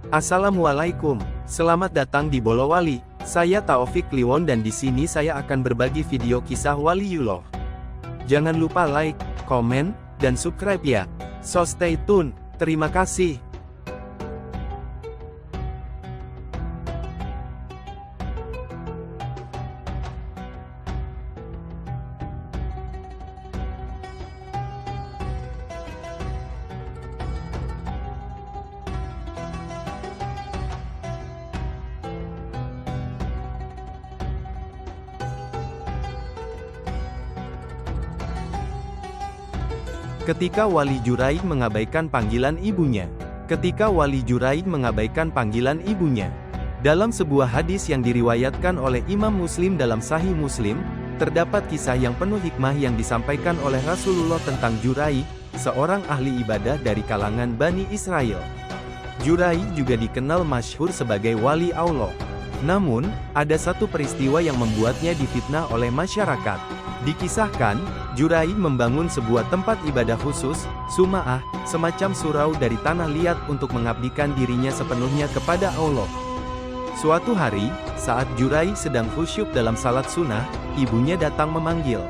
Assalamualaikum, selamat datang di Bolowali. Saya Taufik Kliwon dan di sini saya akan berbagi video kisah Waliullah. Jangan lupa like, komen, dan subscribe ya. So stay tune. Terima kasih. Ketika Wali Juraij mengabaikan panggilan ibunya. Dalam sebuah hadis yang diriwayatkan oleh Imam Muslim dalam Sahih Muslim, terdapat kisah yang penuh hikmah yang disampaikan oleh Rasulullah tentang Juraij, seorang ahli ibadah dari kalangan Bani Israel. Juraij juga dikenal masyhur sebagai wali Allah. Namun, ada satu peristiwa yang membuatnya difitnah oleh masyarakat. Dikisahkan, Juraij membangun sebuah tempat ibadah khusus, Suma'ah, semacam surau dari tanah liat untuk mengabdikan dirinya sepenuhnya kepada Allah. Suatu hari, saat Juraij sedang khusyuk dalam salat sunnah, ibunya datang memanggil.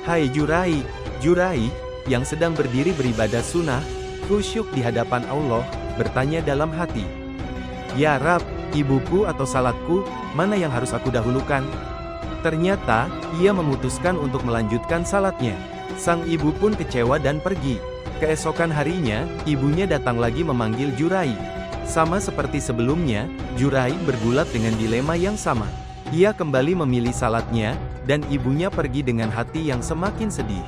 "Hai Juraij!" Juraij, yang sedang berdiri beribadah sunnah, khusyuk di hadapan Allah, bertanya dalam hati. "Ya Rab, ibuku atau salatku, mana yang harus aku dahulukan?" Ternyata, ia memutuskan untuk melanjutkan salatnya. Sang ibu pun kecewa dan pergi. Keesokan harinya, ibunya datang lagi memanggil Juraij. Sama seperti sebelumnya, Juraij bergulat dengan dilema yang sama. Ia kembali memilih salatnya, dan ibunya pergi dengan hati yang semakin sedih.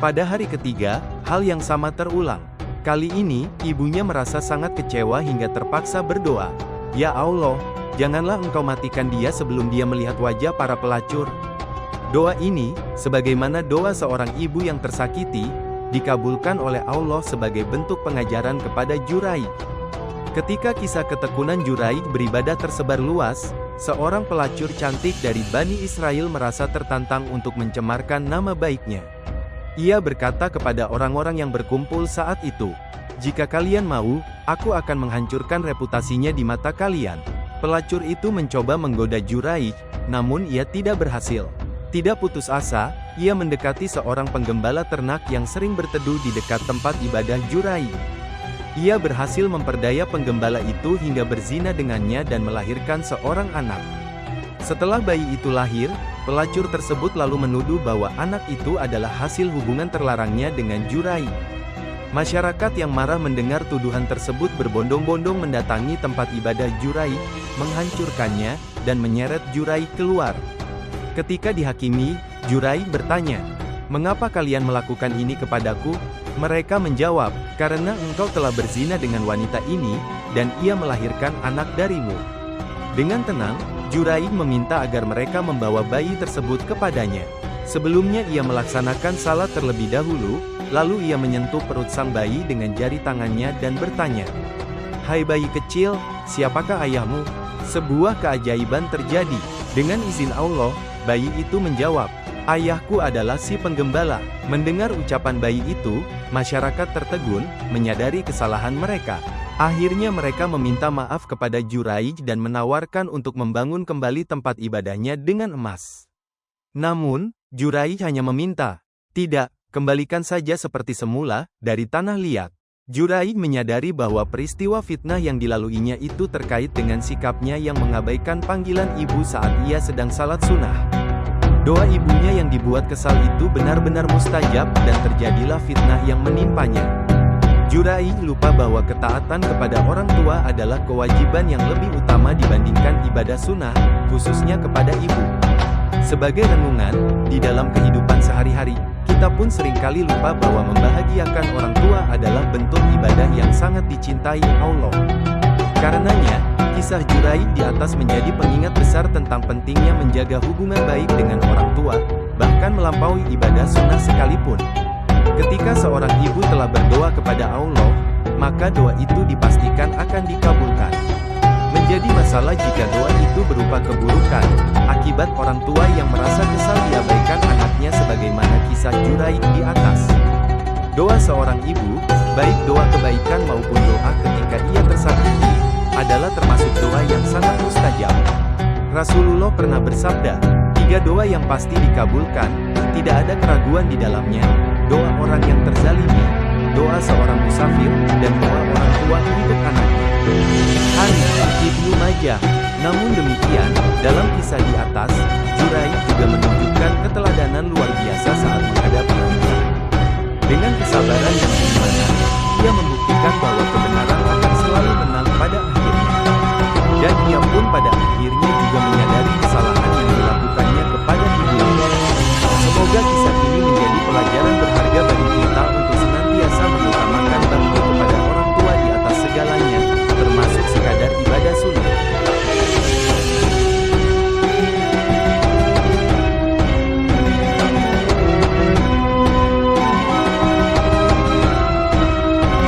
Pada hari ketiga, hal yang sama terulang. Kali ini, ibunya merasa sangat kecewa hingga terpaksa berdoa. "Ya Allah, janganlah Engkau matikan dia sebelum dia melihat wajah para pelacur." Doa ini, sebagaimana doa seorang ibu yang tersakiti, dikabulkan oleh Allah sebagai bentuk pengajaran kepada Juraij. Ketika kisah ketekunan Juraij beribadah tersebar luas, seorang pelacur cantik dari Bani Israel merasa tertantang untuk mencemarkan nama baiknya. Ia berkata kepada orang-orang yang berkumpul saat itu, "Jika kalian mau, aku akan menghancurkan reputasinya di mata kalian." Pelacur itu mencoba menggoda Juraij, namun ia tidak berhasil. Tidak putus asa, ia mendekati seorang penggembala ternak yang sering berteduh di dekat tempat ibadah Juraij. Ia berhasil memperdaya penggembala itu hingga berzina dengannya dan melahirkan seorang anak. Setelah bayi itu lahir, pelacur tersebut lalu menuduh bahwa anak itu adalah hasil hubungan terlarangnya dengan Juraij. Masyarakat yang marah mendengar tuduhan tersebut berbondong-bondong mendatangi tempat ibadah Juraij, menghancurkannya, dan menyeret Juraij keluar. Ketika dihakimi, Juraij bertanya, "Mengapa kalian melakukan ini kepadaku?" Mereka menjawab, "Karena engkau telah berzina dengan wanita ini, dan ia melahirkan anak darimu." Dengan tenang, Juraij meminta agar mereka membawa bayi tersebut kepadanya. Sebelumnya ia melaksanakan salat terlebih dahulu, lalu ia menyentuh perut sang bayi dengan jari tangannya dan bertanya, "Hai bayi kecil, siapakah ayahmu?" Sebuah keajaiban terjadi. Dengan izin Allah, bayi itu menjawab, "Ayahku adalah si penggembala." Mendengar ucapan bayi itu, masyarakat tertegun, menyadari kesalahan mereka. Akhirnya mereka meminta maaf kepada Juraij dan menawarkan untuk membangun kembali tempat ibadahnya dengan emas. Namun, Juraij hanya meminta, "Tidak, kembalikan saja seperti semula, dari tanah liat." Juraij menyadari bahwa peristiwa fitnah yang dilaluinya itu terkait dengan sikapnya yang mengabaikan panggilan ibu saat ia sedang salat sunnah. Doa ibunya yang dibuat kesal itu benar-benar mustajab dan terjadilah fitnah yang menimpanya. Juraij lupa bahwa ketaatan kepada orang tua adalah kewajiban yang lebih utama dibandingkan ibadah sunnah, khususnya kepada ibu. Sebagai renungan, di dalam kehidupan sehari-hari, kita pun seringkali lupa bahwa membahagiakan orang tua adalah bentuk ibadah yang sangat dicintai Allah. Karenanya, kisah Juraij di atas menjadi pengingat besar tentang pentingnya menjaga hubungan baik dengan orang tua, bahkan melampaui ibadah sunnah sekalipun. Ketika seorang ibu telah berdoa kepada Allah, maka doa itu dipastikan akan dikabulkan. Menjadi masalah jika doa itu berupa keburukan, akibat orang tua yang merasa kesal diabaikan anaknya sebagaimana kisah Juraij di atas. Doa seorang ibu, baik doa kebaikan maupun doa ketika ia tersakiti, adalah termasuk doa yang sangat mustajab. Rasulullah pernah bersabda, 3 doa yang pasti dikabulkan, tidak ada keraguan di dalamnya, doa orang yang terzalimi, doa seorang musafir, dan doa orang tua untuk anaknya. Hadis Ibnu Majah. Namun demikian, dalam kisah di atas, Jurai juga menunjukkan keteladanan luar biasa saat menghadapi fitnah. Dengan kesabaran dan keimanan, ia membuktikan bahwa kebenaran akan selalu menang pada akhirnya. Dan ia pun pada